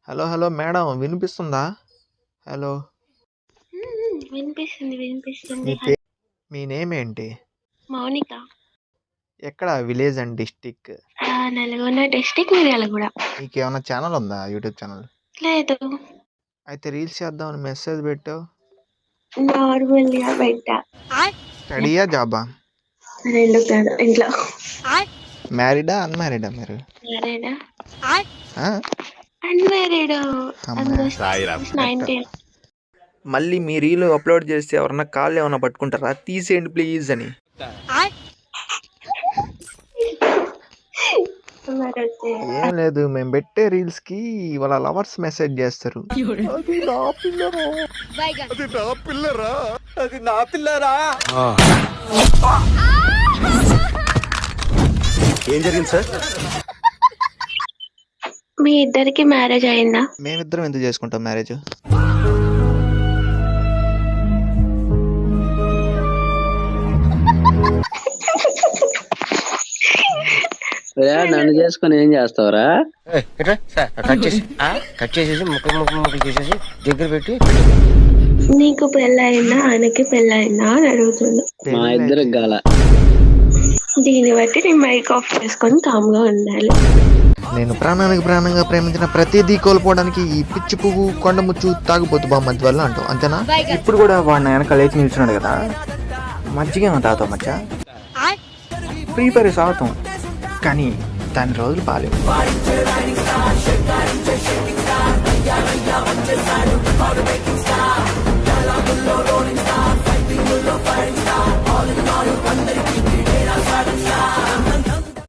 Hello hello madam వినిపిస్తుందా? Hello. వినిపిస్తుంది మీ వినిపిస్తుంది. పే మీ నేమ్ ఏంటి? మౌనిక. ఎక్కడ village and district? Nalgonda district, Miryalaguda. నీకేమన్నా ఛానల్ ఉందా? YouTube channel? లేదు, అయితే రీల్స్ చేద్దామని మెసేజ్ పెట్టావు. నార్మల్గా పెట్టా. స్టడీయా జాబా? రెండు కాదు, ఇంట్లో. మ్యారీడా అన్మ్యారీడా మీరు? మ్యారీడా? ఆ? అన్మ్యారీడ్. అమ్మా. 19. మళ్ళీ మీ రీల్ అప్లోడ్ చేస్తే ఎవరన్నా కాళ్ళు ఏమన్నా పట్టుకుంటారా? తీసేయండి ప్లీజ్ అని. మరి వచ్చే ఏం లేదు, మేము పెట్టే రీల్స్ కి వాళ్ళ లవర్స్ మెసేజ్ చేస్తారు. అది నా పిల్లరా, అది నా పిల్లరా, అది నా పిల్లరా. ఏం జరిగింది సార్? మీ ఇద్దరికి మ్యారేజ్ అయిందా? మేమిద్దరం ఎందుకు చేసుకుంటాం మ్యారేజ్? నన్ను చేసుకుని ఏం చేస్తావురా? కట్ చేసేసి ముక్కలు చేసేసి దగ్గర పెట్టి. నీకు పెళ్ళయిందా, ఆయనకి పెళ్ళయిందా అని అడుగుతున్నా. మా ఇద్దరికి గాల. దీన్ని బట్టి నేను మైక్ ఆఫ్ చేసుకొని కామ్గా ఉండాలి. నేను ప్రాణానికి ప్రాణంగా ప్రేమించిన ప్రతిదీ కోల్పోవడానికి ఈ పిచ్చి పువ్వు కొండముచ్చు తాగుబోతు బామ్మద్ది వల్ల అంటావు అంతేనా? ఇప్పుడు కూడా వాడిన వెనక లేచి నిల్చున్నాడు కదా, మజ్జిగ ఏమో తాగుతావు మచ్చా? ఫ్రీ ఫైర్ సాగుతాం కానీ దాని రోజులు పాలేవు.